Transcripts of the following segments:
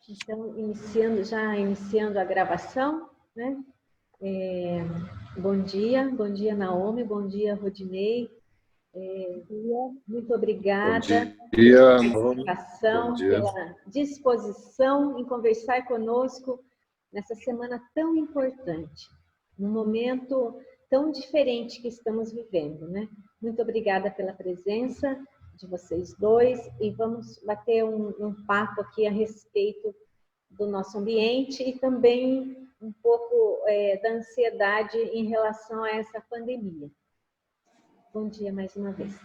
Então, iniciando a gravação, né? Bom dia, Naomi, bom dia, Rodinei. Muito obrigada pela participação, pela disposição em conversar conosco nessa semana tão importante, num momento tão diferente que estamos vivendo, né? Muito obrigada pela presença de vocês dois e vamos bater um papo aqui a respeito do nosso ambiente e também um pouco da ansiedade em relação a essa pandemia. Bom dia mais uma vez.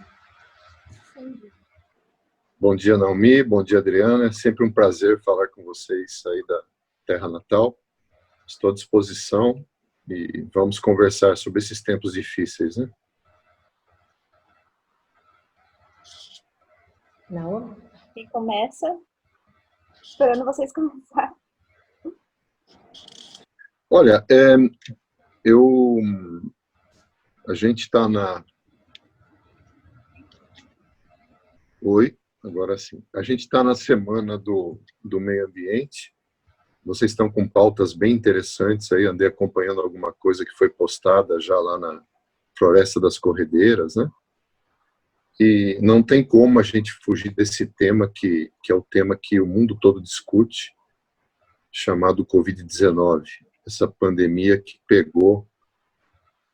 Bom dia, Naomi. Bom dia, Adriana. É sempre um prazer falar com vocês aí da Terra Natal. Estou à disposição e vamos conversar sobre esses tempos difíceis, né? Naomi? Quem começa? Esperando vocês começarem. Olha, a gente está na... Oi, agora sim. A gente está na semana do meio ambiente. Vocês estão com pautas bem interessantes aí, andei acompanhando alguma coisa que foi postada já lá na Floresta das Corredeiras, né? E não tem como a gente fugir desse tema que é o tema que o mundo todo discute, chamado Covid-19. Essa pandemia que pegou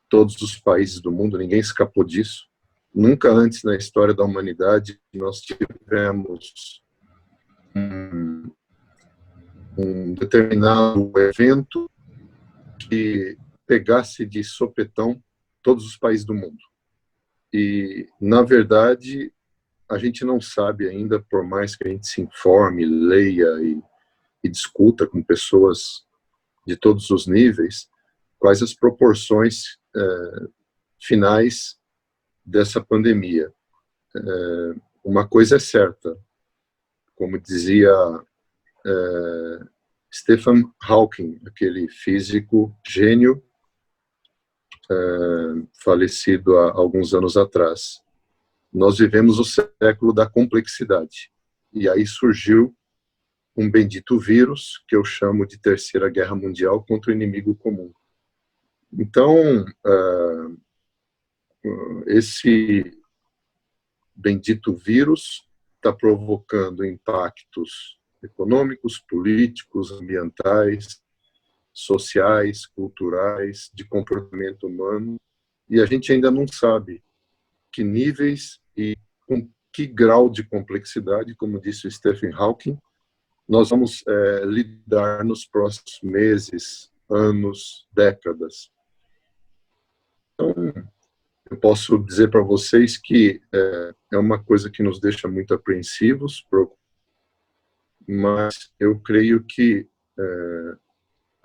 todos os países do mundo, ninguém escapou disso. Nunca antes na história da humanidade nós tivemos um determinado evento que pegasse de sopetão todos os países do mundo. E, na verdade, a gente não sabe ainda, por mais que a gente se informe, leia e discuta com pessoas de todos os níveis, quais as proporções finais dessa pandemia. Uma coisa é certa, como dizia Stephen Hawking, aquele físico gênio falecido há alguns anos atrás. Nós vivemos o século da complexidade. E aí surgiu um bendito vírus, que eu chamo de Terceira Guerra Mundial, contra o inimigo comum. Então, esse bendito vírus está provocando impactos econômicos, políticos, ambientais, sociais, culturais, de comportamento humano, e a gente ainda não sabe que níveis e com que grau de complexidade, como disse o Stephen Hawking, nós vamos lidar nos próximos meses, anos, décadas. Então, eu posso dizer para vocês que é uma coisa que nos deixa muito apreensivos, mas eu creio que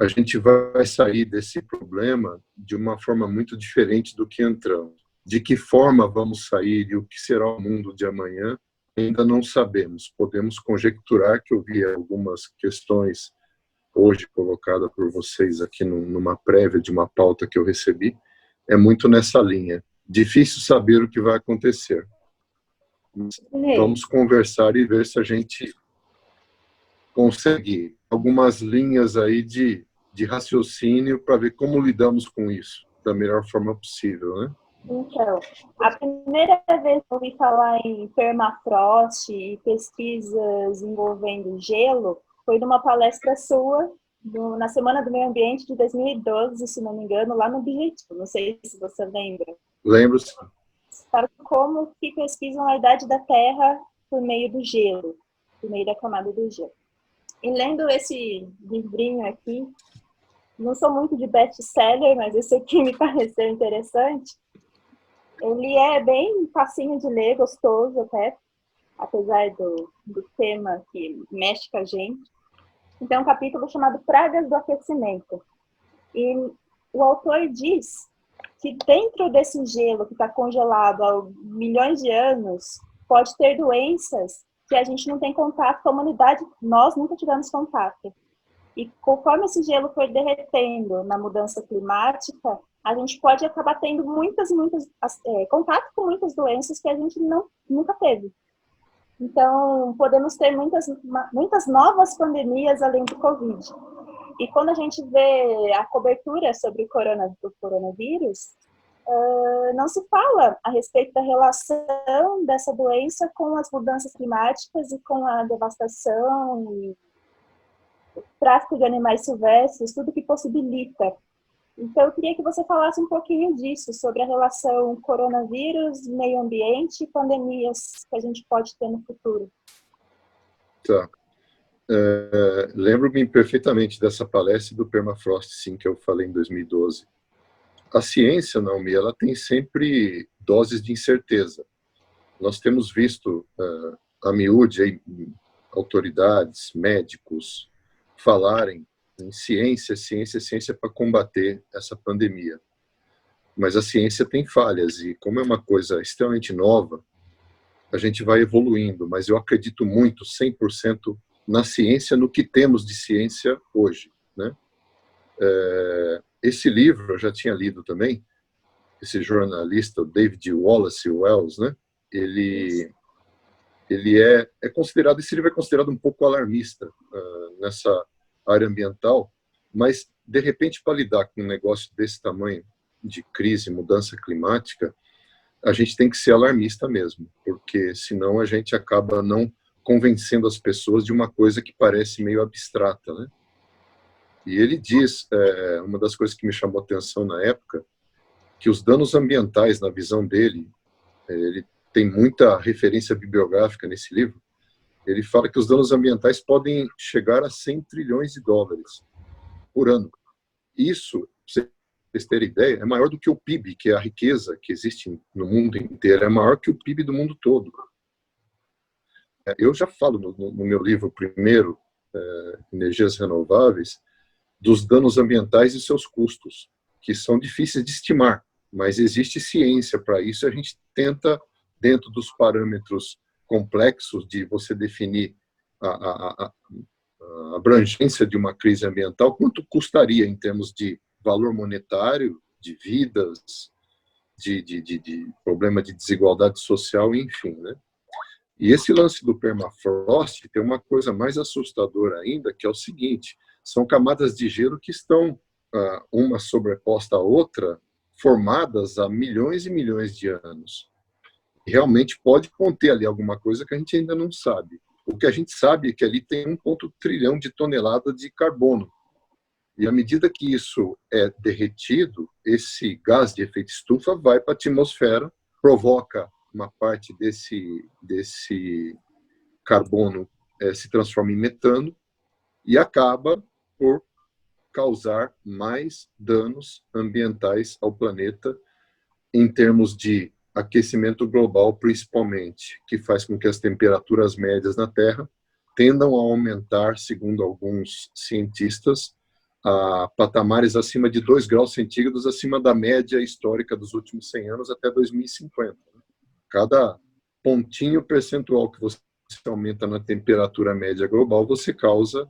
a gente vai sair desse problema de uma forma muito diferente do que entramos. De que forma vamos sair e o que será o mundo de amanhã, ainda não sabemos. Podemos conjecturar, que eu vi algumas questões hoje colocadas por vocês aqui numa prévia de uma pauta que eu recebi, é muito nessa linha. Difícil saber o que vai acontecer. Vamos conversar e ver se a gente consegue algumas linhas aí de raciocínio para ver como lidamos com isso da melhor forma possível, né? Então, a primeira vez que eu ouvi falar em permafrost e pesquisas envolvendo gelo foi numa palestra sua na Semana do Meio Ambiente de 2012, se não me engano, lá no Objetivo. Não sei se você lembra. Lembro, sim. Para como que pesquisam a idade da Terra por meio do gelo, por meio da camada do gelo. E lendo esse livrinho aqui, não sou muito de best-seller, mas esse aqui me pareceu interessante. Ele é bem facinho de ler, gostoso até, apesar do tema que mexe com a gente. Então, é um capítulo chamado Pragas do Aquecimento. E o autor diz que dentro desse gelo que está congelado há milhões de anos, pode ter doenças que a gente não tem contato com a humanidade, nós nunca tivemos contato. E conforme esse gelo for derretendo na mudança climática, a gente pode acabar tendo contato com muitas doenças que a gente nunca teve. Então, podemos ter muitas novas pandemias além do Covid. E quando a gente vê a cobertura sobre o coronavírus, não se fala a respeito da relação dessa doença com as mudanças climáticas e com a devastação e o tráfico de animais silvestres, tudo que possibilita. Então, eu queria que você falasse um pouquinho disso, sobre a relação coronavírus, meio ambiente e pandemias que a gente pode ter no futuro. Tá. Lembro-me perfeitamente dessa palestra do Permafrost, sim, que eu falei em 2012. A ciência, Naomi, ela tem sempre doses de incerteza. Nós temos visto a miúde autoridades, médicos falarem em ciência para combater essa pandemia. Mas a ciência tem falhas e, como é uma coisa extremamente nova, a gente vai evoluindo. Mas eu acredito muito, 100%, na ciência, no que temos de ciência hoje, né? Esse livro eu já tinha lido também, esse jornalista, o David Wallace Wells, né? Ele é considerado, esse livro é considerado um pouco alarmista nessa área ambiental, mas, de repente, para lidar com um negócio desse tamanho, de crise, mudança climática, a gente tem que ser alarmista mesmo, porque senão a gente acaba não convencendo as pessoas de uma coisa que parece meio abstrata, né? E ele diz, uma das coisas que me chamou a atenção na época, que os danos ambientais, na visão dele, ele tem muita referência bibliográfica nesse livro, ele fala que os danos ambientais podem chegar a 100 trilhões de dólares por ano. Isso, para vocês terem ideia, é maior do que o PIB, que é a riqueza que existe no mundo inteiro, é maior que o PIB do mundo todo. Eu já falo no meu livro primeiro, Energias Renováveis, dos danos ambientais e seus custos, que são difíceis de estimar, mas existe ciência para isso, a gente tenta, dentro dos parâmetros complexos de você definir a abrangência de uma crise ambiental, quanto custaria em termos de valor monetário, de vidas, de problema de desigualdade social, enfim, né? E esse lance do permafrost tem uma coisa mais assustadora ainda, que é o seguinte, são camadas de gelo que estão uma sobreposta à outra, formadas há milhões e milhões de anos. Realmente pode conter ali alguma coisa que a gente ainda não sabe. O que a gente sabe é que ali tem 1,1 trilhão de toneladas de carbono. E à medida que isso é derretido, esse gás de efeito estufa vai para a atmosfera, provoca uma parte desse carbono se transforma em metano e acaba por causar mais danos ambientais ao planeta em termos de aquecimento global, principalmente, que faz com que as temperaturas médias na Terra tendam a aumentar, segundo alguns cientistas, a patamares acima de 2 graus centígrados, acima da média histórica dos últimos 100 anos até 2050. Cada pontinho percentual que você aumenta na temperatura média global, você causa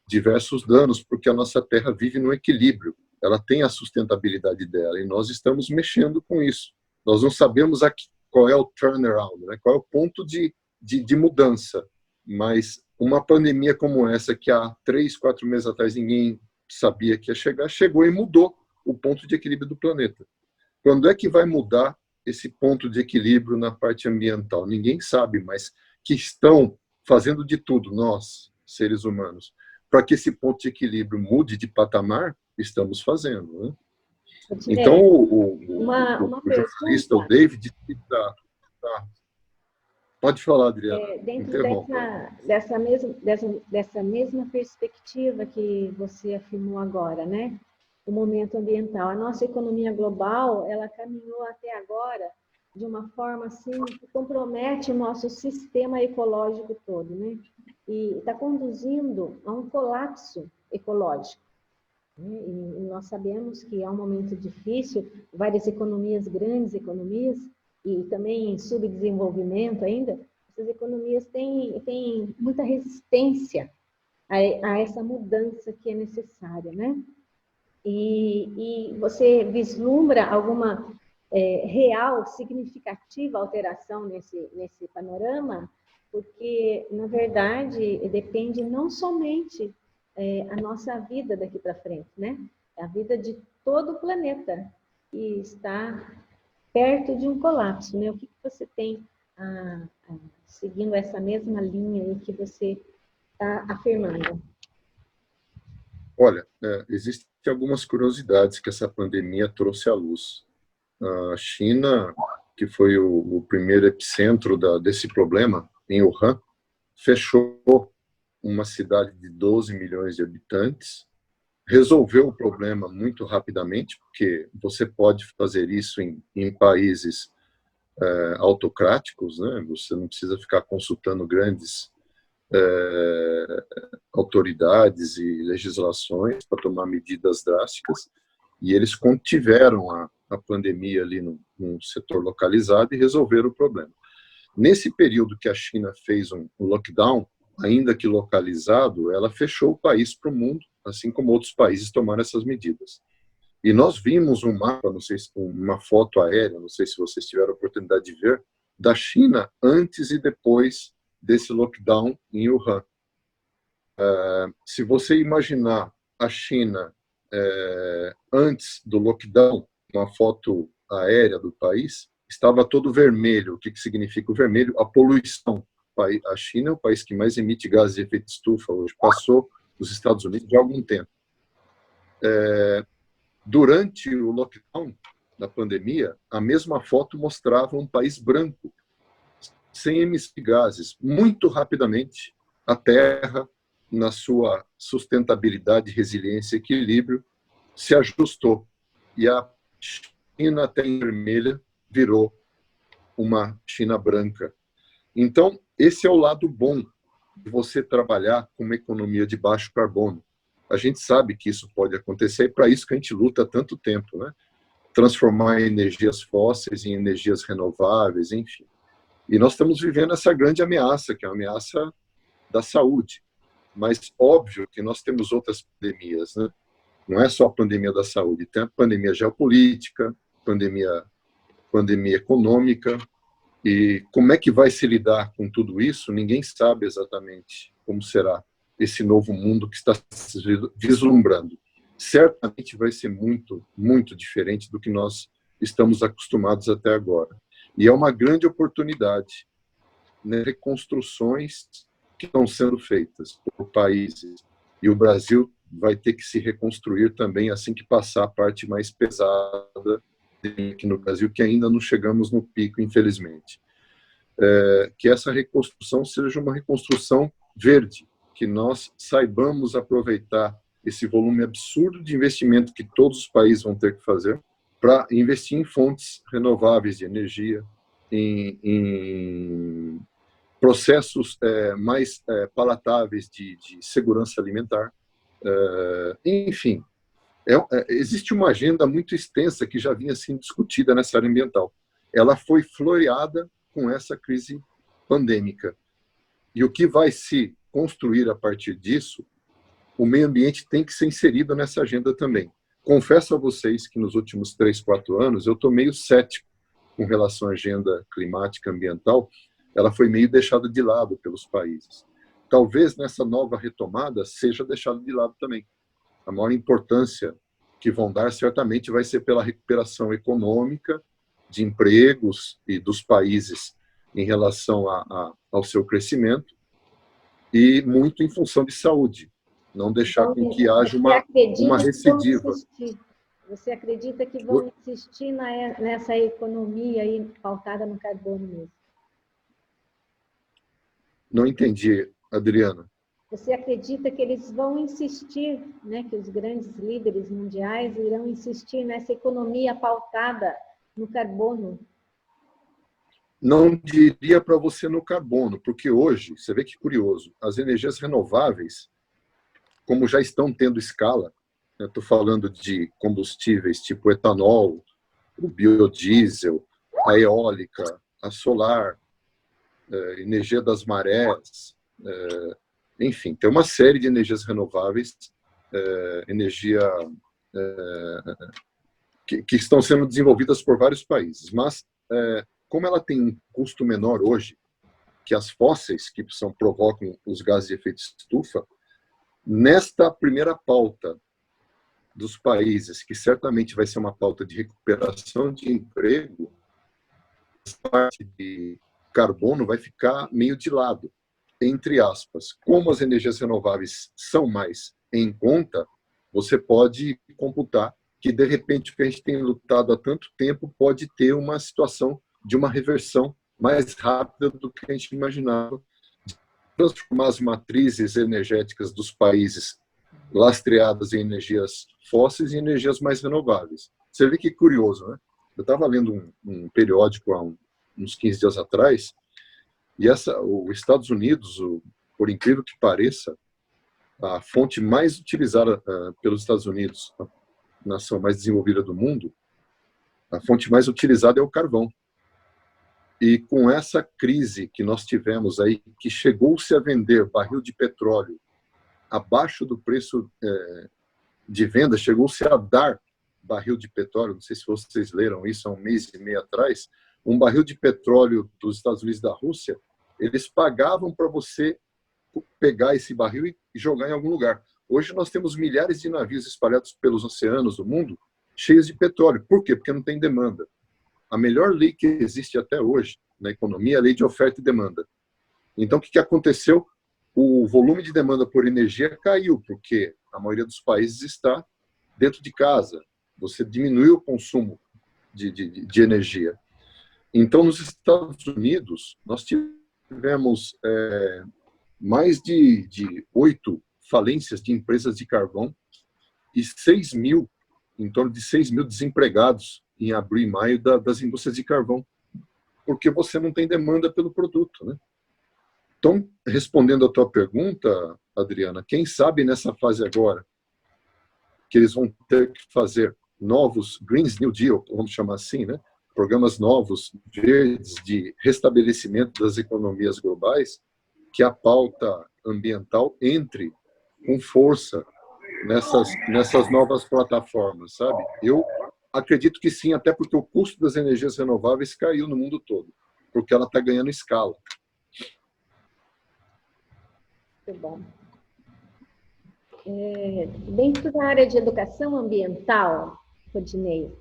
diversos danos, porque a nossa Terra vive no equilíbrio, ela tem a sustentabilidade dela, e nós estamos mexendo com isso. Nós não sabemos qual é o turnaround, né? Qual é o ponto de mudança, mas uma pandemia como essa, que há 3, 4 meses atrás ninguém sabia que ia chegar, chegou e mudou o ponto de equilíbrio do planeta. Quando é que vai mudar esse ponto de equilíbrio na parte ambiental? Ninguém sabe, mas que estão fazendo de tudo, nós, seres humanos, para que esse ponto de equilíbrio mude de patamar, estamos fazendo, né? Então, o jornalista, o David, pode falar, Adriana. Dentro dessa mesma perspectiva que você afirmou agora, né? O momento ambiental. A nossa economia global, ela caminhou até agora de uma forma assim que compromete o nosso sistema ecológico todo, né? E está conduzindo a um colapso ecológico. E nós sabemos que é um momento difícil, várias economias, grandes economias, e também em subdesenvolvimento ainda, essas economias têm muita resistência a essa mudança que é necessária, né? E você vislumbra alguma real, significativa alteração nesse panorama? porque, na verdade, depende não somente a nossa vida daqui para frente, né? A vida de todo o planeta que está perto de um colapso, né? O que você tem seguindo essa mesma linha aí que você está afirmando? Olha, existem algumas curiosidades que essa pandemia trouxe à luz. A China, que foi o primeiro epicentro desse problema, em Wuhan, fechou uma cidade de 12 milhões de habitantes, resolveu o problema muito rapidamente, porque você pode fazer isso em países autocráticos, né? Você não precisa ficar consultando grandes autoridades e legislações para tomar medidas drásticas, e eles contiveram a pandemia ali num setor localizado e resolveram o problema. Nesse período que a China fez um lockdown, ainda que localizado, ela fechou o país para o mundo, assim como outros países tomaram essas medidas. E nós vimos um mapa, não sei se uma foto aérea, não sei se vocês tiveram a oportunidade de ver, da China antes e depois desse lockdown em Wuhan. Se você imaginar a China antes do lockdown, uma foto aérea do país, estava todo vermelho. O que significa o vermelho? A poluição. A China é o país que mais emite gases de efeito estufa hoje, passou os Estados Unidos de algum tempo. Durante o lockdown da pandemia, a mesma foto mostrava um país branco, sem emitir gases. Muito rapidamente, a Terra, na sua sustentabilidade, resiliência e equilíbrio, se ajustou. E a China, até em vermelha, virou uma China branca. Então, esse é o lado bom de você trabalhar com uma economia de baixo carbono. A gente sabe que isso pode acontecer, e para isso que a gente luta há tanto tempo, né? Transformar energias fósseis em energias renováveis, enfim. E nós estamos vivendo essa grande ameaça, que é a ameaça da saúde. Mas óbvio que nós temos outras pandemias, né? Não é só a pandemia da saúde, tem a pandemia geopolítica, pandemia econômica, e como é que vai se lidar com tudo isso, ninguém sabe exatamente como será esse novo mundo que está se vislumbrando. Certamente vai ser muito, muito diferente do que nós estamos acostumados até agora. E é uma grande oportunidade, né, reconstruções que estão sendo feitas por países. E o Brasil vai ter que se reconstruir também assim que passar a parte mais pesada aqui no Brasil, que ainda não chegamos no pico, infelizmente. Que essa reconstrução seja uma reconstrução verde, que nós saibamos aproveitar esse volume absurdo de investimento que todos os países vão ter que fazer para investir em fontes renováveis de energia, em processos mais palatáveis de segurança alimentar. Enfim, existe uma agenda muito extensa que já vinha sendo discutida nessa área ambiental. Ela foi floreada com essa crise pandêmica. E o que vai se construir a partir disso, o meio ambiente tem que ser inserido nessa agenda também. Confesso a vocês que nos últimos 3, 4 anos eu estou meio cético com relação à agenda climática ambiental. Ela foi meio deixada de lado pelos países. Talvez nessa nova retomada seja deixada de lado também. A maior importância que vão dar certamente vai ser pela recuperação econômica de empregos e dos países em relação ao seu crescimento, e muito em função de saúde. Não deixar com que haja uma recidiva. Você acredita que vão insistir nessa economia aí pautada no carbono mesmo? Não entendi, Adriana. Você acredita que eles vão insistir, né, que os grandes líderes mundiais irão insistir nessa economia pautada no carbono? Não diria para você no carbono, porque hoje, você vê que curioso, as energias renováveis, como já estão tendo escala, estou falando de combustíveis tipo etanol, o biodiesel, a eólica, a solar, energia das marés, enfim, tem uma série de energias renováveis, que estão sendo desenvolvidas por vários países, mas como ela tem um custo menor hoje que as fósseis, que provocam os gases de efeito estufa, nesta primeira pauta dos países, que certamente vai ser uma pauta de recuperação de emprego, a parte de carbono vai ficar meio de lado, entre aspas. Como as energias renováveis são mais em conta, você pode computar que, de repente, o que a gente tem lutado há tanto tempo pode ter uma situação de uma reversão mais rápida do que a gente imaginava, de transformar as matrizes energéticas dos países lastreadas em energias fósseis e energias mais renováveis. Você vê que curioso, né? Eu estava lendo um periódico há uns 15 dias atrás, e os Estados Unidos, por incrível que pareça, a fonte mais utilizada pelos Estados Unidos, a nação mais desenvolvida do mundo, a fonte mais utilizada é o carvão. E com essa crise que nós tivemos aí, que chegou-se a vender barril de petróleo abaixo do preço de venda, chegou-se a dar barril de petróleo, não sei se vocês leram isso há um mês e meio atrás, um barril de petróleo dos Estados Unidos e da Rússia, eles pagavam para você pegar esse barril e jogar em algum lugar. Hoje nós temos milhares de navios espalhados pelos oceanos do mundo, cheios de petróleo. Por quê? Porque não tem demanda. A melhor lei que existe até hoje na economia é a lei de oferta e demanda. Então, o que aconteceu? O volume de demanda por energia caiu, porque a maioria dos países está dentro de casa. Você diminuiu o consumo de energia. Então, nos Estados Unidos, nós tivemos mais de 8 falências de empresas de carvão e em torno de 6 mil desempregados em abril e maio das indústrias de carvão, porque você não tem demanda pelo produto, né? Então, respondendo a tua pergunta, Adriana, quem sabe nessa fase agora, que eles vão ter que fazer novos Green New Deal, vamos chamar assim, né? Programas novos, verdes, de restabelecimento das economias globais, que a pauta ambiental entre com força nessas novas plataformas, sabe? Eu acredito que sim, até porque o custo das energias renováveis caiu no mundo todo, porque ela está ganhando escala. Muito bom. Dentro da área de educação ambiental, Rodinei,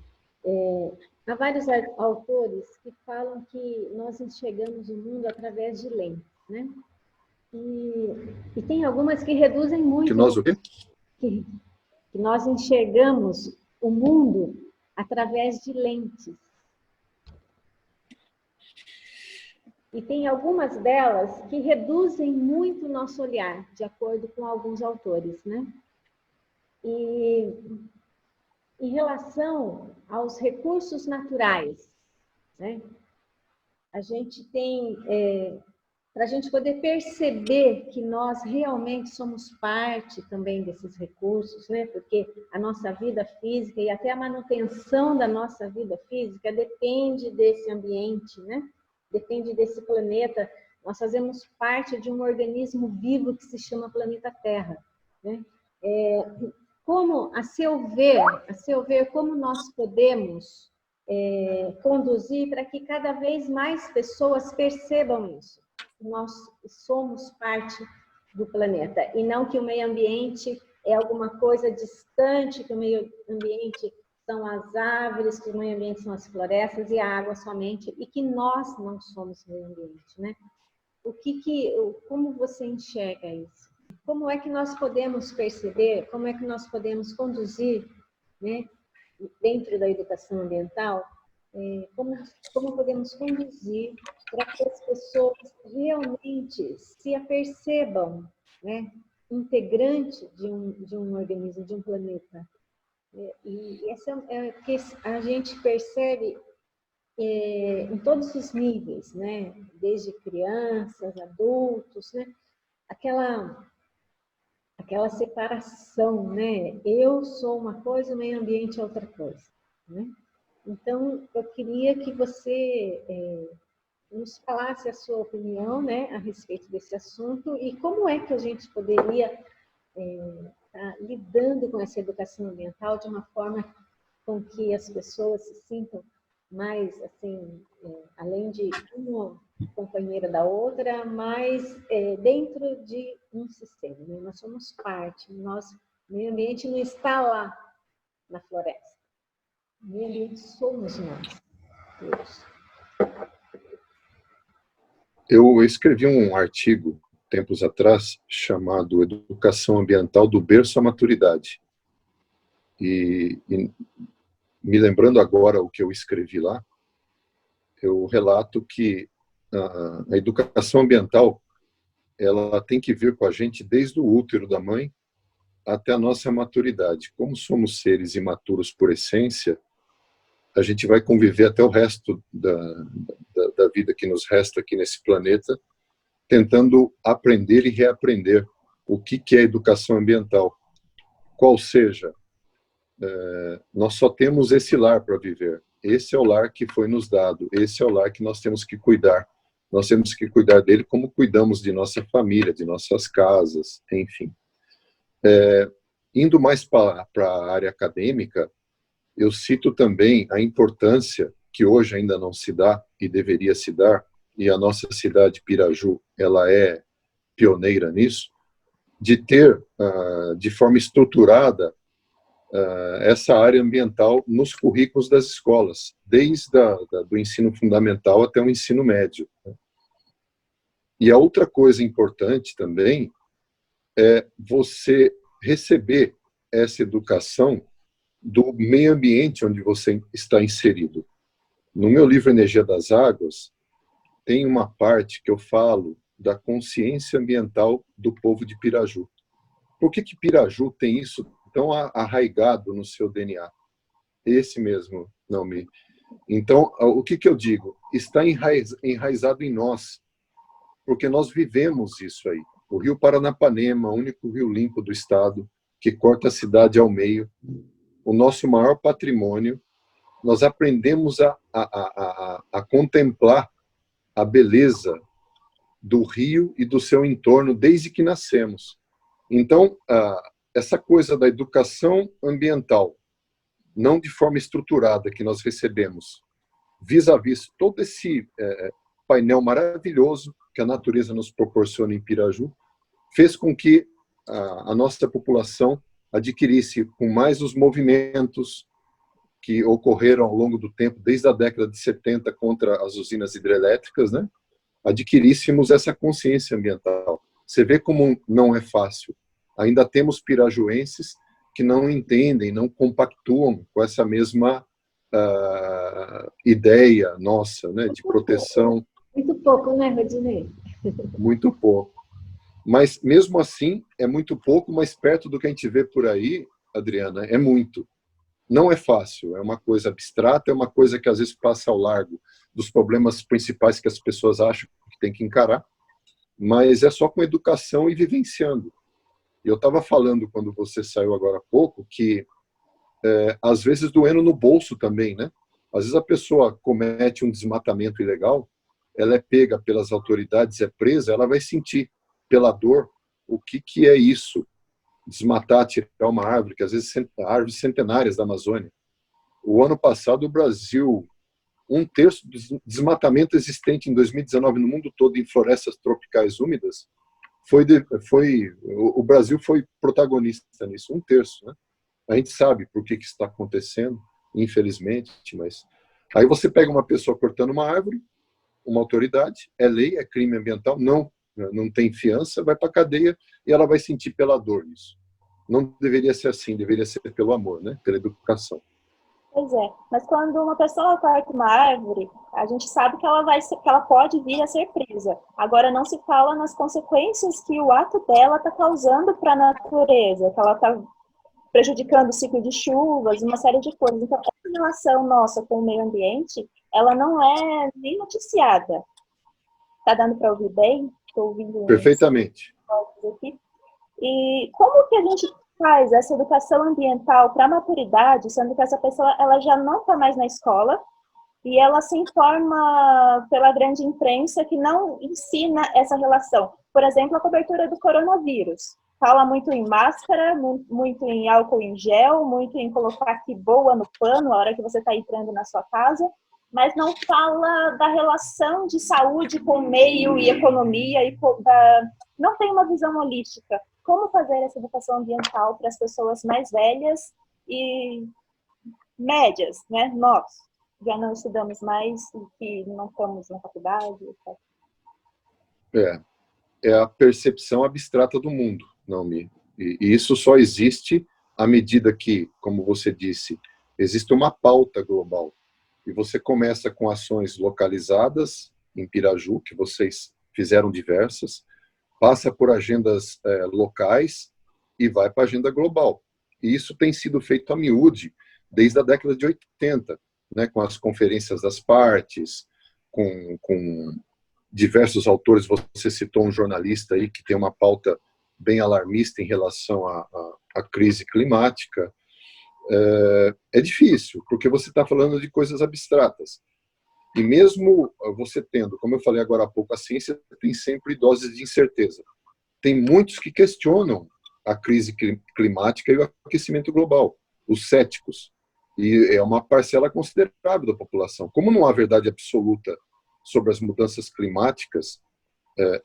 há vários autores que falam que nós enxergamos o mundo através de lentes, né? E tem algumas que reduzem muito... Que nós o quê? Que nós enxergamos o mundo através de lentes. E tem algumas delas que reduzem muito o nosso olhar, de acordo com alguns autores, né? E em relação aos recursos naturais, né? A gente tem, para a gente poder perceber que nós realmente somos parte também desses recursos, né? Porque a nossa vida física e até a manutenção da nossa vida física depende desse ambiente, né? Depende desse planeta. Nós fazemos parte de um organismo vivo que se chama planeta Terra, né? Como, a seu ver, como nós podemos conduzir para que cada vez mais pessoas percebam isso? Nós somos parte do planeta e não que o meio ambiente é alguma coisa distante, que o meio ambiente são as árvores, que o meio ambiente são as florestas e a água somente, e que nós não somos meio ambiente, né? Como você enxerga isso? Como é que nós podemos perceber, como é que nós podemos conduzir, né, dentro da educação ambiental, como podemos conduzir para que as pessoas realmente se apercebam, né, integrante de um organismo, de um planeta. E essa é que a gente percebe em todos os níveis, né? Desde crianças, adultos, né? Aquela separação, né? Eu sou uma coisa, o meio ambiente é outra coisa, né? Então, eu queria que você nos falasse a sua opinião, né, a respeito desse assunto e como é que a gente poderia tá lidando com essa educação ambiental de uma forma com que as pessoas se sintam mais assim, além de uma companheira da outra, mas dentro de um sistema, né? Nós somos parte, nosso meio ambiente não está lá na floresta. O meio ambiente somos nós, todos. Eu escrevi um artigo, tempos atrás, chamado Educação Ambiental do Berço à Maturidade. E me lembrando agora o que eu escrevi lá, eu relato que a educação ambiental ela tem que vir com a gente desde o útero da mãe até a nossa maturidade. Como somos seres imaturos por essência, a gente vai conviver até o resto da vida que nos resta aqui nesse planeta, tentando aprender e reaprender o que é educação ambiental. Qual seja, nós só temos esse lar para viver. Esse é o lar que foi nos dado. Esse é o lar que nós temos que cuidar. Nós temos que cuidar dele como cuidamos de nossa família, de nossas casas, enfim. Indo mais para a área acadêmica, eu cito também a importância que hoje ainda não se dá e deveria se dar, e a nossa cidade, Piraju, ela é pioneira nisso, de ter, de forma estruturada, essa área ambiental nos currículos das escolas, desde do ensino fundamental até o ensino médio. E a outra coisa importante também é você receber essa educação do meio ambiente onde você está inserido. No meu livro Energia das Águas, tem uma parte que eu falo da consciência ambiental do povo de Piraju. Por que Piraju tem isso tão arraigado no seu DNA? Esse mesmo nome. Então, o que eu digo? Está enraizado em nós, porque nós vivemos isso aí. O Rio Paranapanema, o único rio limpo do estado, que corta a cidade ao meio, o nosso maior patrimônio, nós aprendemos a contemplar a beleza do rio e do seu entorno desde que nascemos. Então, essa coisa da educação ambiental, não de forma estruturada, que nós recebemos, vis-à-vis todo esse painel maravilhoso que a natureza nos proporciona em Piraju, fez com que a nossa população adquirisse com mais os movimentos que ocorreram ao longo do tempo, desde a década de 70 contra as usinas hidrelétricas, né? Adquiríssemos essa consciência ambiental. Você vê como não é fácil. Ainda temos pirajuenses que não entendem, não compactuam com essa mesma ideia nossa, né, de proteção. Muito pouco, né, Rodinei? Muito pouco. Mas, mesmo assim, é muito pouco, mas perto do que a gente vê por aí, Adriana, é muito. Não é fácil, é uma coisa abstrata, é uma coisa que às vezes passa ao largo dos problemas principais que as pessoas acham que tem que encarar, mas é só com educação e vivenciando. Eu estava falando, quando você saiu agora há pouco, que às vezes doendo no bolso também, né? Às vezes a pessoa comete um desmatamento ilegal, ela é pega pelas autoridades, é presa, ela vai sentir pela dor o que é isso, desmatar, tirar uma árvore, que às vezes árvores centenárias da Amazônia. O ano passado, o Brasil, 1/3 do desmatamento existente em 2019 no mundo todo em florestas tropicais úmidas, o Brasil foi protagonista nisso, 1/3, né? A gente sabe por que está acontecendo, infelizmente, mas aí você pega uma pessoa cortando uma árvore, uma autoridade, é lei, é crime ambiental, não tem fiança, vai para a cadeia e ela vai sentir pela dor isso. Não deveria ser assim, deveria ser pelo amor, né? Pela educação. Pois é, mas quando uma pessoa corta uma árvore, a gente sabe que ela pode vir a ser presa. Agora, não se fala nas consequências que o ato dela está causando para a natureza, que ela está prejudicando o ciclo de chuvas, uma série de coisas. Então, essa relação nossa com o meio ambiente, ela não é nem noticiada. Está dando para ouvir bem? Estou ouvindo perfeitamente. Aqui. E como que a gente faz essa educação ambiental para a maturidade, sendo que essa pessoa ela já não está mais na escola e ela se informa pela grande imprensa que não ensina essa relação? Por exemplo, a cobertura do coronavírus. Fala muito em máscara, muito em álcool em gel, muito em colocar que boa no pano a hora que você está entrando na sua casa, mas não fala da relação de saúde com o meio e economia, não tem uma visão holística. Como fazer essa educação ambiental para as pessoas mais velhas e médias, né? Nós já não estudamos mais e que não estamos na faculdade, etc. É a percepção abstrata do mundo, Naomi. E isso só existe à medida que, como você disse, existe uma pauta global. E você começa com ações localizadas em Piraju, que vocês fizeram diversas, passa por agendas locais e vai para a agenda global. E isso tem sido feito a miúde desde a década de 80, né, com as conferências das partes, com diversos autores. Você citou um jornalista aí que tem uma pauta bem alarmista em relação à crise climática. É difícil, porque você está falando de coisas abstratas. E mesmo você tendo, como eu falei agora há pouco, a ciência tem sempre doses de incerteza. Tem muitos que questionam a crise climática e o aquecimento global, os céticos. E é uma parcela considerável da população. Como não há verdade absoluta sobre as mudanças climáticas,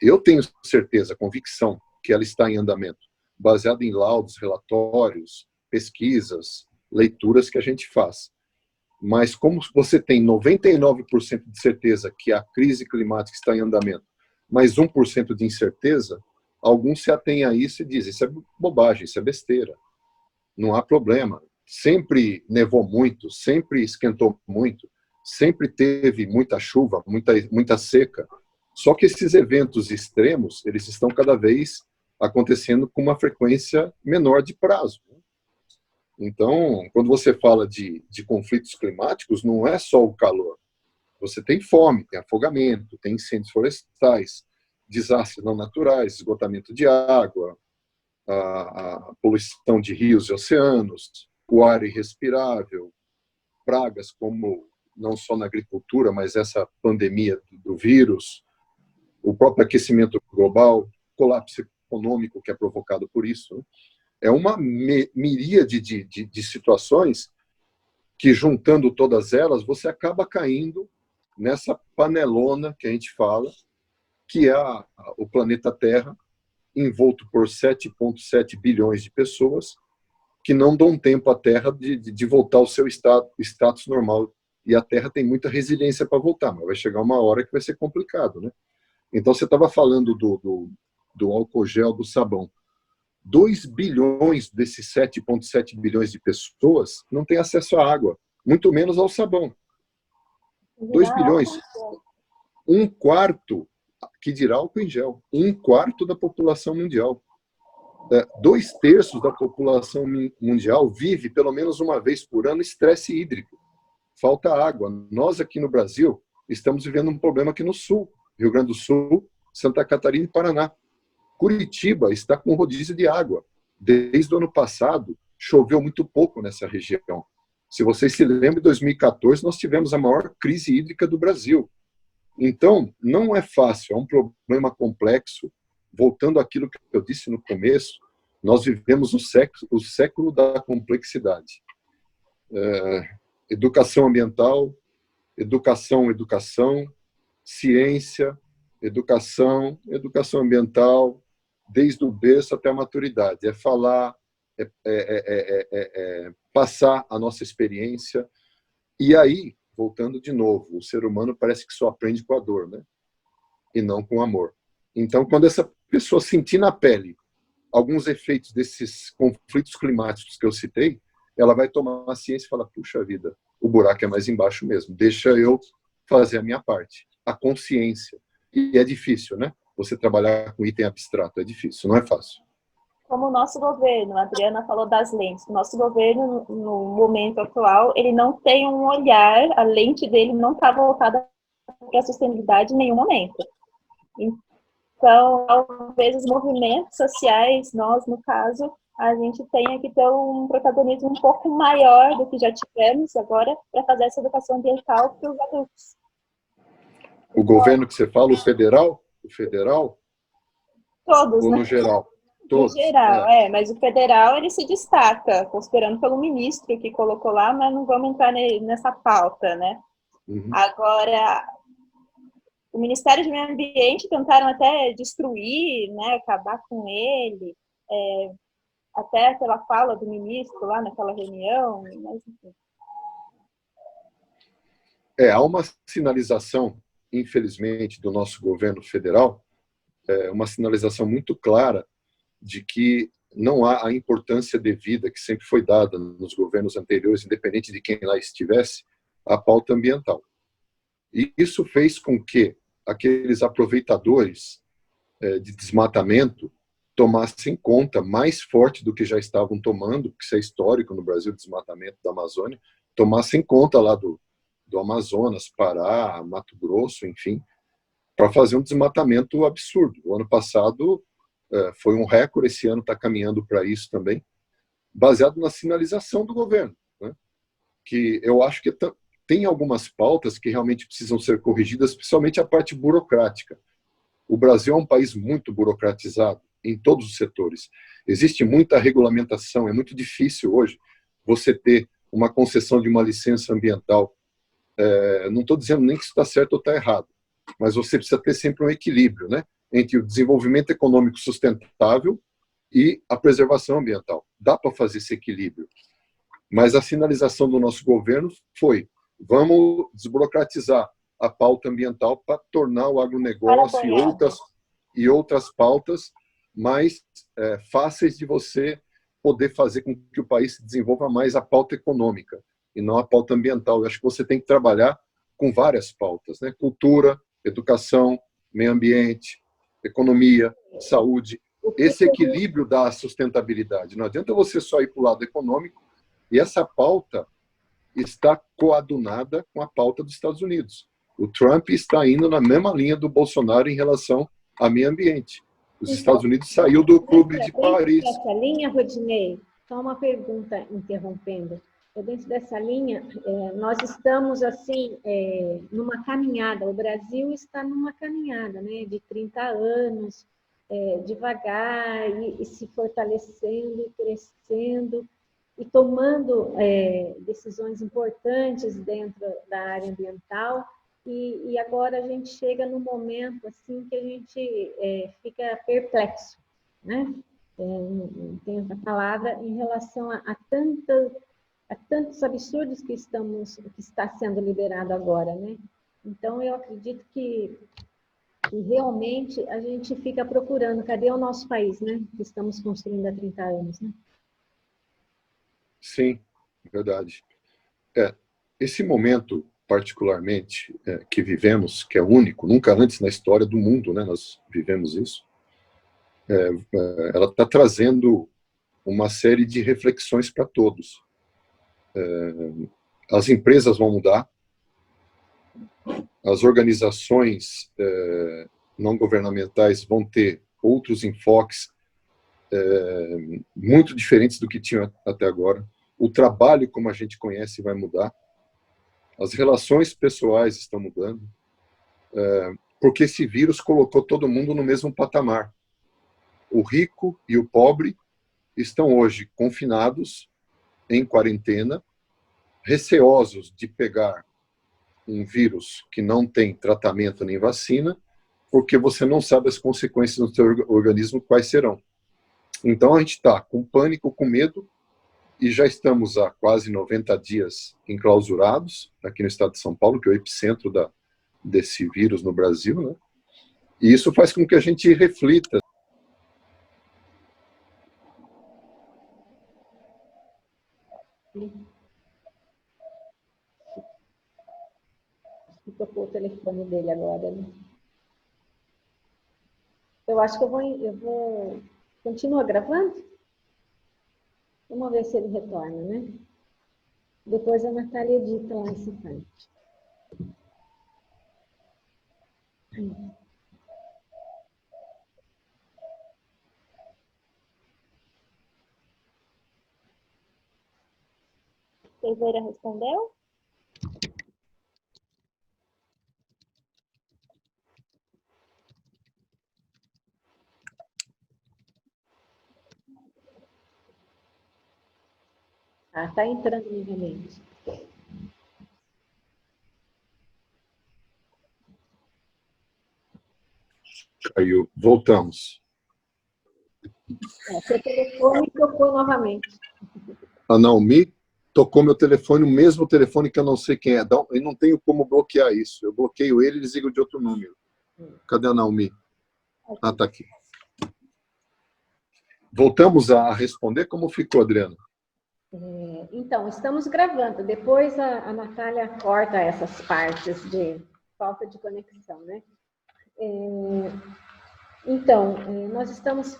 eu tenho certeza, convicção, que ela está em andamento, baseada em laudos, relatórios, pesquisas, leituras que a gente faz. Mas como você tem 99% de certeza que a crise climática está em andamento, mas 1% de incerteza, alguns se atêm a isso e dizem: isso é bobagem, isso é besteira. Não há problema. Sempre nevou muito, sempre esquentou muito, sempre teve muita chuva, muita seca. Só que esses eventos extremos, eles estão cada vez acontecendo com uma frequência menor de prazo. Então, quando você fala de conflitos climáticos, não é só o calor. Você tem fome, tem afogamento, tem incêndios florestais, desastres não naturais, esgotamento de água, a poluição de rios e oceanos, o ar irrespirável, pragas como, não só na agricultura, mas essa pandemia do vírus, o próprio aquecimento global, colapso econômico que é provocado por isso, né? É uma miríade de situações que, juntando todas elas, você acaba caindo nessa panelona que a gente fala, que é o planeta Terra, envolto por 7,7 bilhões de pessoas, que não dão tempo à Terra de voltar ao seu status normal. E a Terra tem muita resiliência para voltar, mas vai chegar uma hora que vai ser complicado, né? Então, você estava falando do álcool gel, do sabão. 2 bilhões desses 7,7 bilhões de pessoas não têm acesso à água, muito menos ao sabão. 2 bilhões. Um quarto, que dirá álcool em gel, um quarto da população mundial. 2/3 da população mundial vive, pelo menos uma vez por ano, estresse hídrico. Falta água. Nós, aqui no Brasil, estamos vivendo um problema aqui no sul. Rio Grande do Sul, Santa Catarina e Paraná. Curitiba está com rodízio de água. Desde o ano passado, choveu muito pouco nessa região. Se vocês se lembram, em 2014, nós tivemos a maior crise hídrica do Brasil. Então, não é fácil, é um problema complexo. Voltando àquilo que eu disse no começo, nós vivemos o século da complexidade. Educação ambiental, educação, ciência, educação ambiental, desde o berço até a maturidade. É falar, passar a nossa experiência. E aí, voltando de novo, o ser humano parece que só aprende com a dor, né? E não com o amor. Então, quando essa pessoa sentir na pele alguns efeitos desses conflitos climáticos que eu citei, ela vai tomar a ciência e falar: puxa vida, o buraco é mais embaixo mesmo, deixa eu fazer a minha parte. A consciência. E é difícil, né? Você trabalhar com item abstrato é difícil, não é fácil. Como o nosso governo, a Adriana falou das lentes, o nosso governo, no momento atual, ele não tem um olhar, a lente dele não está voltada para a sustentabilidade em nenhum momento. Então, talvez os movimentos sociais, nós, no caso, a gente tenha que ter um protagonismo um pouco maior do que já tivemos agora para fazer essa educação ambiental para os adultos. O governo que você fala, o federal? O federal? Todos, ou né? No geral? Todos. No geral, mas o federal ele se destaca, considerando pelo ministro que colocou lá, mas não vamos entrar nessa pauta, né? Uhum. Agora, o Ministério do Meio Ambiente tentaram até destruir, né, acabar com ele, até pela fala do ministro lá naquela reunião, mas enfim. Há uma sinalização, infelizmente, do nosso governo federal, uma sinalização muito clara de que não há a importância devida que sempre foi dada nos governos anteriores, independente de quem lá estivesse, à pauta ambiental. E isso fez com que aqueles aproveitadores de desmatamento tomassem conta mais forte do que já estavam tomando, porque isso é histórico no Brasil, o desmatamento da Amazônia, tomassem conta lá do Amazonas, Pará, Mato Grosso, enfim, para fazer um desmatamento absurdo. O ano passado foi um recorde, esse ano está caminhando para isso também, baseado na sinalização do governo, né? Que eu acho que tem algumas pautas que realmente precisam ser corrigidas, especialmente a parte burocrática. O Brasil é um país muito burocratizado em todos os setores. Existe muita regulamentação, é muito difícil hoje você ter uma concessão de uma licença ambiental. Não estou dizendo nem que isso está certo ou está errado, mas você precisa ter sempre um equilíbrio, né, entre o desenvolvimento econômico sustentável e a preservação ambiental. Dá para fazer esse equilíbrio. Mas a sinalização do nosso governo foi: vamos desburocratizar a pauta ambiental para tornar o agronegócio e outras pautas mais fáceis de você poder fazer com que o país se desenvolva mais a pauta econômica e não a pauta ambiental. Eu acho que você tem que trabalhar com várias pautas, né? Cultura, educação, meio ambiente, economia, saúde. Esse equilíbrio da sustentabilidade. Não adianta você só ir para o lado econômico, e essa pauta está coadunada com a pauta dos Estados Unidos. O Trump está indo na mesma linha do Bolsonaro em relação ao meio ambiente. Os Estados Unidos saiu do Clube de Paris. Dentro dessa linha, Rodinei, só uma pergunta interrompendo. Dentro dessa linha, nós estamos assim numa caminhada. O Brasil está numa caminhada, né, de 30 anos, devagar e se fortalecendo e crescendo e tomando decisões importantes dentro da área ambiental. E agora a gente chega num momento assim que a gente fica perplexo, né? Tem essa palavra em relação a tantos absurdos que está sendo liberado agora, né? Então eu acredito que realmente a gente fica procurando cadê o nosso país, né? Que estamos construindo há 30 anos, né? Sim, verdade. Esse momento, particularmente, que vivemos, que é único, nunca antes na história do mundo, né, nós vivemos isso, ela está trazendo uma série de reflexões para todos. As empresas vão mudar, as organizações não governamentais vão ter outros enfoques muito diferentes do que tinham até agora. O trabalho, como a gente conhece, vai mudar. As relações pessoais estão mudando, porque esse vírus colocou todo mundo no mesmo patamar. O rico e o pobre estão hoje confinados, em quarentena, receosos de pegar um vírus que não tem tratamento nem vacina, porque você não sabe as consequências no seu organismo quais serão. Então a gente está com pânico, com medo, e já estamos há quase 90 dias enclausurados aqui no estado de São Paulo, que é o epicentro desse vírus no Brasil, né? E isso faz com que a gente reflita. Tocou o telefone dele agora, né? Eu acho que eu vou... Continua gravando? Vamos ver se ele retorna, né? Depois a Natália edita lá esse parte. Silveira respondeu? Ah, está entrando novamente. Caiu. Voltamos. Seu telefone tocou novamente. A Naomi tocou meu telefone, o mesmo telefone que eu não sei quem é. Eu não tenho como bloquear isso. Eu bloqueio ele e desligo de outro número. Cadê a Naomi? Ah, tá aqui. Voltamos a responder? Como ficou, Adriana? Então, estamos gravando. Depois a Natália corta essas partes de falta de conexão, né? Então, nós estamos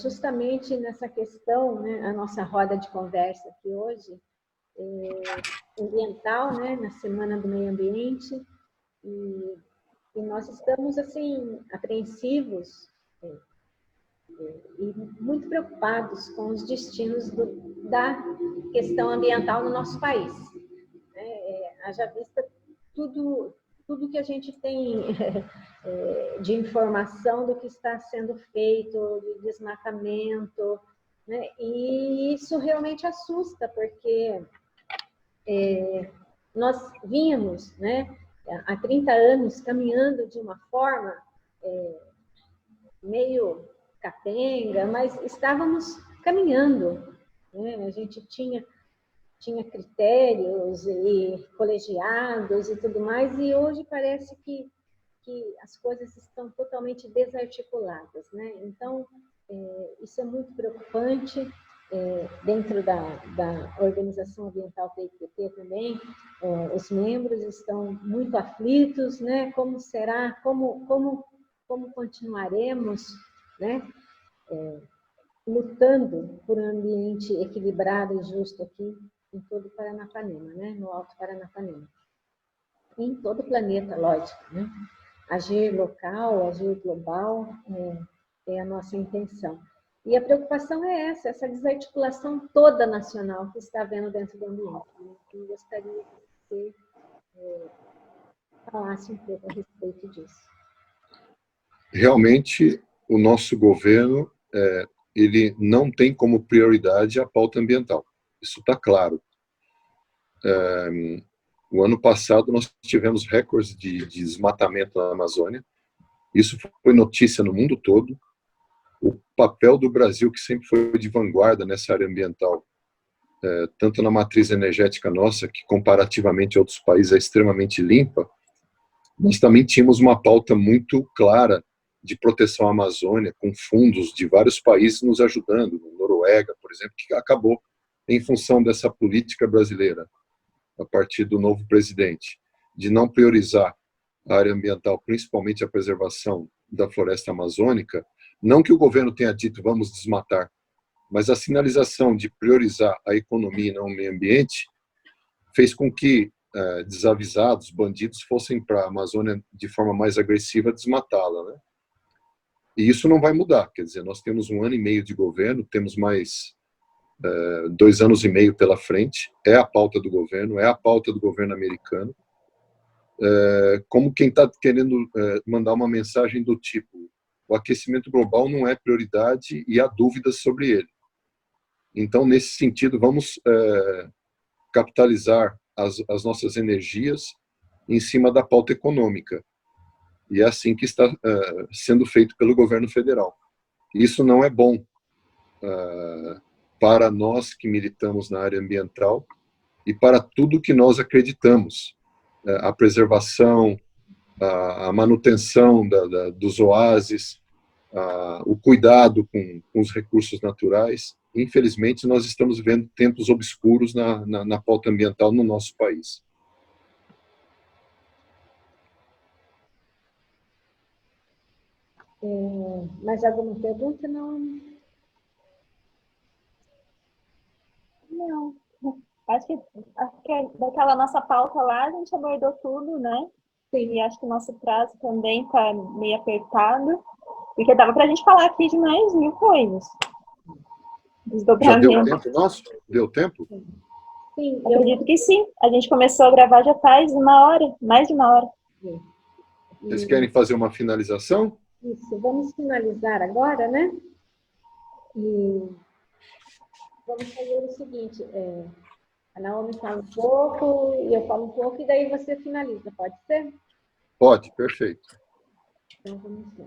justamente nessa questão, né, a nossa roda de conversa aqui hoje, ambiental, né, na Semana do Meio Ambiente, e nós estamos, assim, apreensivos e muito preocupados com os destinos da questão ambiental no nosso país. Haja vista tudo que a gente tem de informação do que está sendo feito, de desmatamento, né? E isso realmente assusta, porque nós vínhamos, né, há 30 anos caminhando de uma forma meio capenga, mas estávamos caminhando, né? A gente tinha critérios e colegiados e tudo mais, e hoje parece que as coisas estão totalmente desarticuladas, né? Então, isso é muito preocupante. Dentro da Organização Ambiental PIPP também, os membros estão muito aflitos, né? Como será, como continuaremos, né? Lutando por um ambiente equilibrado e justo aqui em todo o Paranapanema, né? No Alto Paranapanema. E em todo o planeta, lógico, né? Agir local, agir global é a nossa intenção. E a preocupação é essa desarticulação toda nacional que está havendo dentro do ambiente. Eu gostaria que você falasse um pouco a respeito disso. Realmente, o nosso governo ele não tem como prioridade a pauta ambiental. Isso está claro. O ano passado, nós tivemos recordes de desmatamento na Amazônia. Isso foi notícia no mundo todo. O papel do Brasil, que sempre foi de vanguarda nessa área ambiental, tanto na matriz energética nossa, que comparativamente a outros países é extremamente limpa, nós também tínhamos uma pauta muito clara de proteção à Amazônia, com fundos de vários países nos ajudando, Noruega, por exemplo, que acabou em função dessa política brasileira, a partir do novo presidente, de não priorizar a área ambiental, principalmente a preservação da floresta amazônica. Não que o governo tenha dito vamos desmatar, mas a sinalização de priorizar a economia e não o meio ambiente fez com que desavisados, bandidos, fossem para a Amazônia de forma mais agressiva desmatá-la, né? E isso não vai mudar, quer dizer, nós temos 1 ano e meio de governo, temos mais 2 anos e meio pela frente, é a pauta do governo, é a pauta do governo americano, como quem está querendo mandar uma mensagem do tipo: o aquecimento global não é prioridade e há dúvidas sobre ele. Então, nesse sentido, vamos capitalizar as nossas energias em cima da pauta econômica. E é assim que está sendo feito pelo governo federal. Isso não é bom para nós que militamos na área ambiental e para tudo que nós acreditamos. A preservação, a manutenção dos oásis, o cuidado com os recursos naturais. Infelizmente, nós estamos vivendo tempos obscuros na pauta ambiental no nosso país. Mais alguma pergunta? Não. Não. Acho que daquela nossa pauta lá, a gente abordou tudo, né? Sim. E acho que o nosso prazo também está meio apertado, porque dava para a gente falar aqui de mais 1000 coisas. Já deu tempo nosso? Deu tempo? Sim, acredito que sim. A gente começou a gravar já faz 1 hora, mais de 1 hora. Vocês querem fazer uma finalização? Isso, vamos finalizar agora, né? E vamos fazer o seguinte, a Naomi fala um pouco, e eu falo um pouco, e daí você finaliza, pode ser? Pode, perfeito. Então, vamos lá.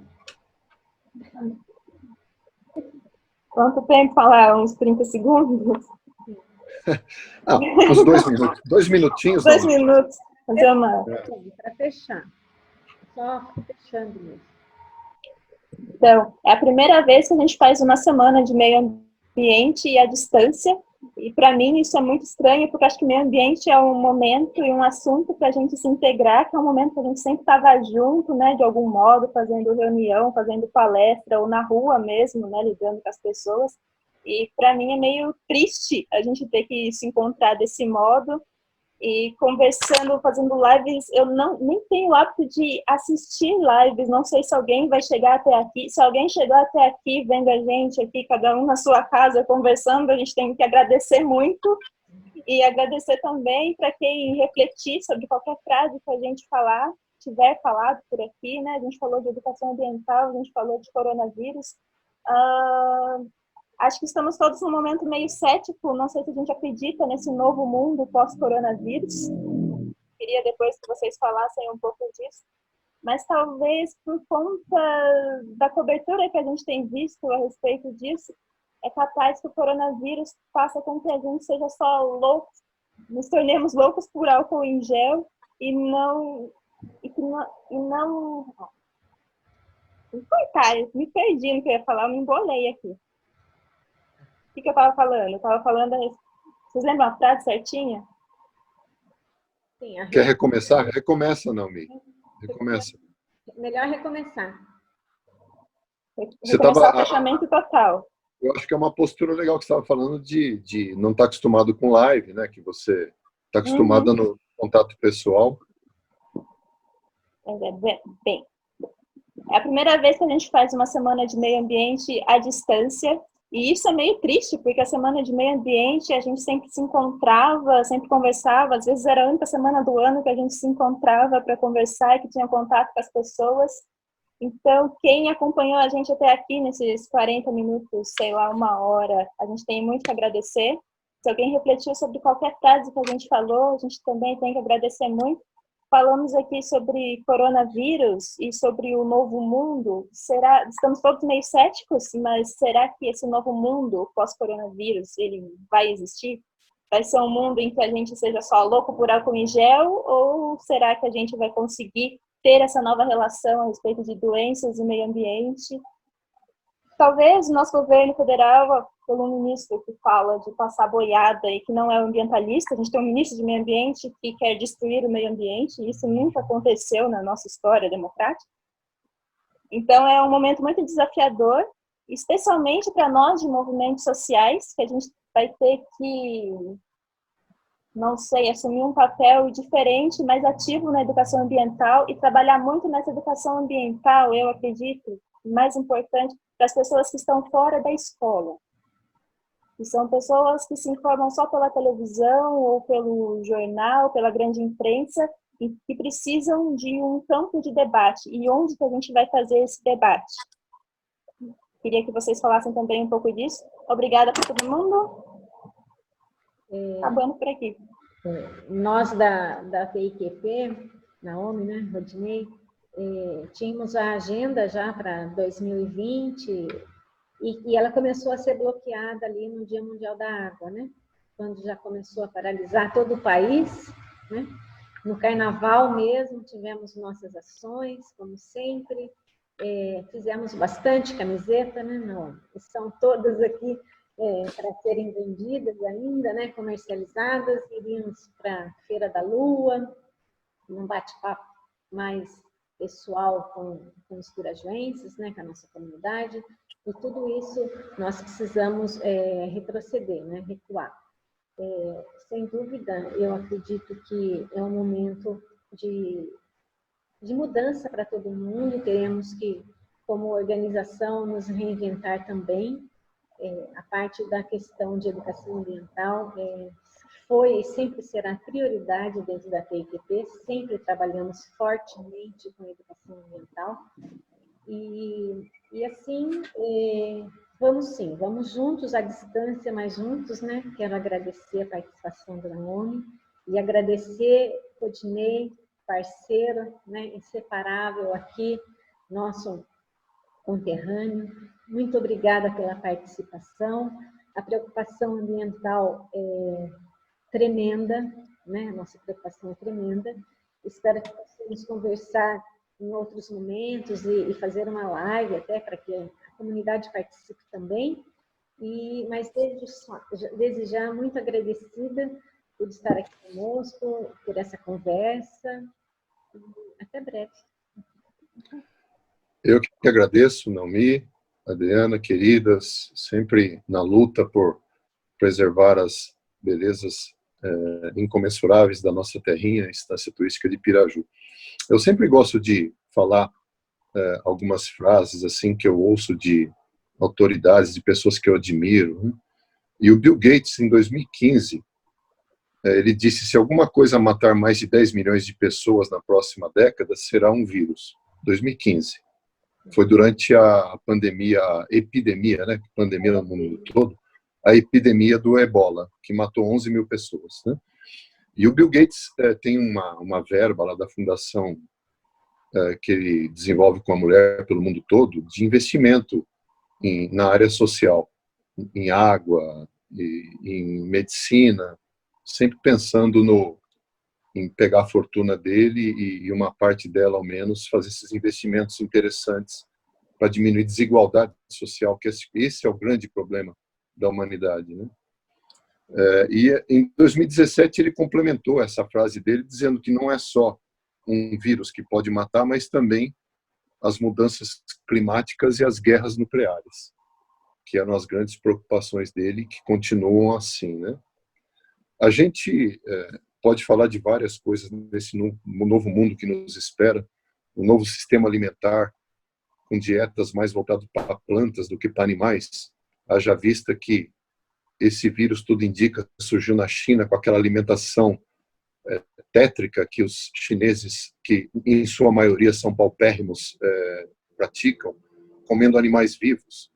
Quanto tempo falar? Uns 30 segundos? Uns 2 minutos. 2 minutinhos. 2 minutos. Fazer uma... Para fechar. Só fechando mesmo. Então, é a primeira vez que a gente faz uma semana de meio ambiente e à distância. E para mim isso é muito estranho, porque acho que meio ambiente é um momento e um assunto para a gente se integrar, que é um momento que a gente sempre estava junto, né, de algum modo, fazendo reunião, fazendo palestra, ou na rua mesmo, né, lidando com as pessoas. E para mim é meio triste a gente ter que se encontrar desse modo. E conversando, fazendo lives, eu nem tenho o hábito de assistir lives, não sei se alguém vai chegar até aqui, se alguém chegou até aqui, vendo a gente aqui, cada um na sua casa, conversando, a gente tem que agradecer muito, e agradecer também para quem refletir sobre qualquer frase que a gente tiver falado por aqui, né, a gente falou de educação ambiental, a gente falou de coronavírus, acho que estamos todos num momento meio cético, não sei se a gente acredita nesse novo mundo pós-coronavírus. Queria depois que vocês falassem um pouco disso. Mas talvez por conta da cobertura que a gente tem visto a respeito disso, é capaz que o coronavírus faça com que a gente seja só loucos, nos tornemos loucos por álcool em gel e não... Me perdi no que eu ia falar, eu me embolei aqui. O que eu estava falando? Eu estava falando... Vocês lembram a frase certinha? Sim, quer recomeçar? Recomeça, Naomi. Recomeça. Melhor recomeçar. Recomeçar o fechamento total. Eu acho que é uma postura legal que você estava falando de não estar acostumado com live, né? Que você está acostumada no contato pessoal. Bem, é a primeira vez que a gente faz uma semana de meio ambiente à distância. E isso é meio triste, porque a semana de meio ambiente a gente sempre se encontrava, sempre conversava, às vezes era a única semana do ano que a gente se encontrava para conversar e que tinha contato com as pessoas. Então, quem acompanhou a gente até aqui, nesses 40 minutos, sei lá, 1 hora, a gente tem muito que agradecer. Se alguém refletiu sobre qualquer frase que a gente falou, a gente também tem que agradecer muito. Falamos aqui sobre coronavírus e sobre o novo mundo. Estamos todos meio céticos, mas será que esse novo mundo pós-coronavírus, ele vai existir? Vai ser um mundo em que a gente seja só louco por álcool em gel? Ou será que a gente vai conseguir ter essa nova relação a respeito de doenças e meio ambiente? Talvez o nosso governo federal, pelo ministro que fala de passar boiada e que não é ambientalista, a gente tem um ministro de meio ambiente que quer destruir o meio ambiente, e isso nunca aconteceu na nossa história democrática. Então é um momento muito desafiador, especialmente para nós de movimentos sociais, que a gente vai ter que, não sei, assumir um papel diferente, mais ativo na educação ambiental e trabalhar muito nessa educação ambiental, eu acredito, mais importante, para as pessoas que estão fora da escola. Que são pessoas que se informam só pela televisão ou pelo jornal, pela grande imprensa, e que precisam de um campo de debate. E onde que a gente vai fazer esse debate? Queria que vocês falassem também um pouco disso. Obrigada para todo mundo. Acabando por aqui. Nós da TIQP, Naomi, né, Rodinei, tínhamos a agenda já para 2020 e ela começou a ser bloqueada ali no Dia Mundial da Água, né? Quando já começou a paralisar todo o país, né? No Carnaval mesmo tivemos nossas ações, como sempre, fizemos bastante camiseta, né? Não, estão todas aqui para serem vendidas ainda, né? Comercializadas, iríamos para a Feira da Lua, num bate-papo mais pessoal com os pirajuenses, né, com a nossa comunidade, e tudo isso nós precisamos retroceder, né, recuar. Sem dúvida, eu acredito que é um momento de mudança para todo mundo, teremos que, como organização, nos reinventar também. A parte da questão de educação ambiental foi e sempre será prioridade dentro da TIQP, sempre trabalhamos fortemente com a educação ambiental. E assim, vamos juntos, à distância, mas juntos, né? Quero agradecer a participação da Naomi e agradecer Rodinei, parceiro, né? Inseparável aqui, nosso conterrâneo. Muito obrigada pela participação. A preocupação ambiental é tremenda, né? A nossa preocupação é tremenda. Espero que possamos conversar em outros momentos e fazer uma live até para que a comunidade participe também. Mas desde já, muito agradecida por estar aqui conosco, por essa conversa. Até breve. Eu que agradeço, Naomi, Adriana, queridas, sempre na luta por preservar as belezas incomensuráveis da nossa terrinha, Estância Turística de Piraju. Eu sempre gosto de falar algumas frases assim que eu ouço de autoridades, de pessoas que eu admiro, né? E o Bill Gates, em 2015, ele disse: se alguma coisa matar mais de 10 milhões de pessoas na próxima década, será um vírus. 2015. Foi durante a pandemia, a epidemia, né? Pandemia no mundo todo, a epidemia do Ebola, que matou 11 mil pessoas, né? E o Bill Gates tem uma verba lá da fundação que ele desenvolve com a mulher pelo mundo todo, de investimento na área social, em água, em medicina, sempre pensando em pegar a fortuna dele e uma parte dela, ao menos, fazer esses investimentos interessantes para diminuir a desigualdade social, que esse é o grande problema da humanidade, né? E em 2017 ele complementou essa frase dele dizendo que não é só um vírus que pode matar, mas também as mudanças climáticas e as guerras nucleares, que eram as grandes preocupações dele, que continuam assim, né? A gente pode falar de várias coisas nesse novo mundo que nos espera, um novo sistema alimentar, com dietas mais voltadas para plantas do que para animais, haja vista que esse vírus, tudo indica, surgiu na China com aquela alimentação tétrica que os chineses, que em sua maioria são paupérrimos, praticam, comendo animais vivos.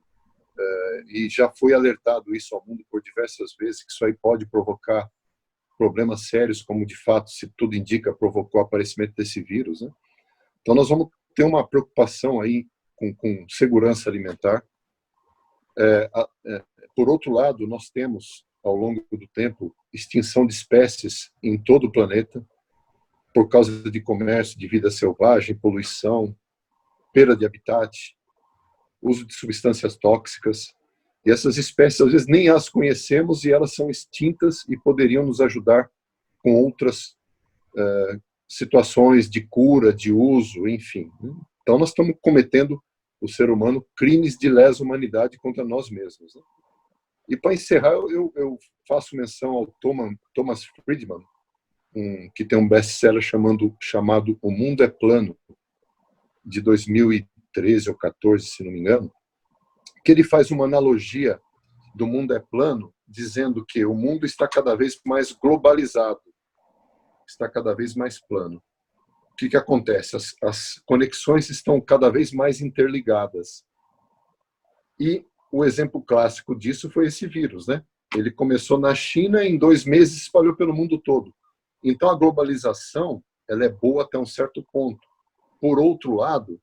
E já foi alertado isso ao mundo por diversas vezes, que isso aí pode provocar problemas sérios, como de fato, se tudo indica, provocou o aparecimento desse vírus, né? Então nós vamos ter uma preocupação aí com segurança alimentar. Por outro lado, nós temos, ao longo do tempo, extinção de espécies em todo o planeta, por causa de comércio, de vida selvagem, poluição, perda de habitat, uso de substâncias tóxicas. E essas espécies, às vezes, nem as conhecemos e elas são extintas e poderiam nos ajudar com outras situações de cura, de uso, enfim. Então, nós estamos cometendo, o ser humano, crimes de lesa humanidade contra nós mesmos, né? E, para encerrar, eu faço menção ao Thomas Friedman, que tem um best-seller chamado O Mundo é Plano, de 2013 ou 14, se não me engano, que ele faz uma analogia do mundo é plano, dizendo que o mundo está cada vez mais globalizado, está cada vez mais plano. O que acontece? As conexões estão cada vez mais interligadas. E o exemplo clássico disso foi esse vírus, né? Ele começou na China e em 2 meses espalhou pelo mundo todo. Então a globalização, ela é boa até um certo ponto. Por outro lado,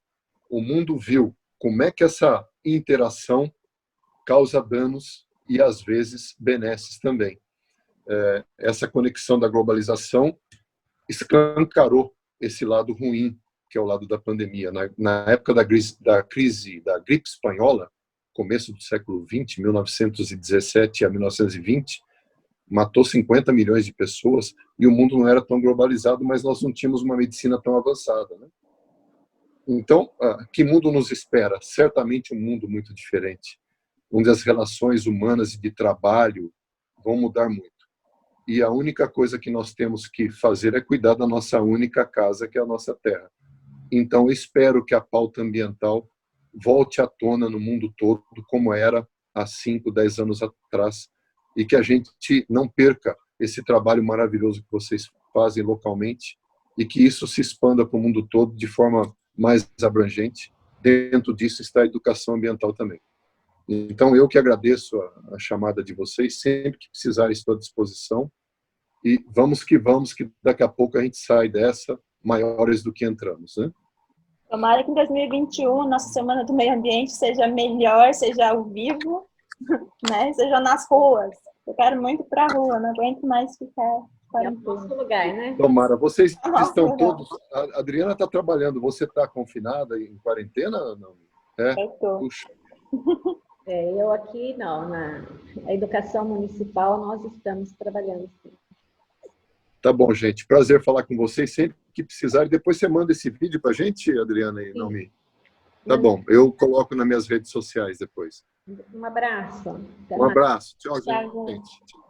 o mundo viu como é que essa interação causa danos e às vezes benesses também. Essa conexão da globalização escancarou esse lado ruim, que é o lado da pandemia. Na época da crise da gripe espanhola, começo do século XX, 1917 a 1920, matou 50 milhões de pessoas e o mundo não era tão globalizado, mas nós não tínhamos uma medicina tão avançada, né? Então, que mundo nos espera? Certamente um mundo muito diferente, onde as relações humanas e de trabalho vão mudar muito. E a única coisa que nós temos que fazer é cuidar da nossa única casa, que é a nossa terra. Então, eu espero que a pauta ambiental volte à tona no mundo todo, como era há 5, 10 anos atrás, e que a gente não perca esse trabalho maravilhoso que vocês fazem localmente, e que isso se expanda para o mundo todo de forma mais abrangente. Dentro disso está a educação ambiental também. Então, eu que agradeço a chamada de vocês, sempre que precisarem estou à disposição, e vamos que daqui a pouco a gente sai dessa maiores do que entramos, né? Tomara que em 2021 nossa Semana do Meio Ambiente seja melhor, seja ao vivo, né? Seja nas ruas. Eu quero muito para a rua, não aguento mais ficar É o nosso lugar, né? Tomara. Vocês Nossa, estão legal. todos... A Adriana está trabalhando. Você está confinada em quarentena? Não. É? Eu tô. Puxa. Eu aqui, não, na educação municipal, nós estamos trabalhando, sim. Tá bom, gente. Prazer falar com vocês. Sempre que precisar. Depois você manda esse vídeo para a gente, Adriana e Naomi. Tá bom. Eu coloco nas minhas redes sociais depois. Um abraço. Até Um mais. abraço. Tchau, Tchau, gente.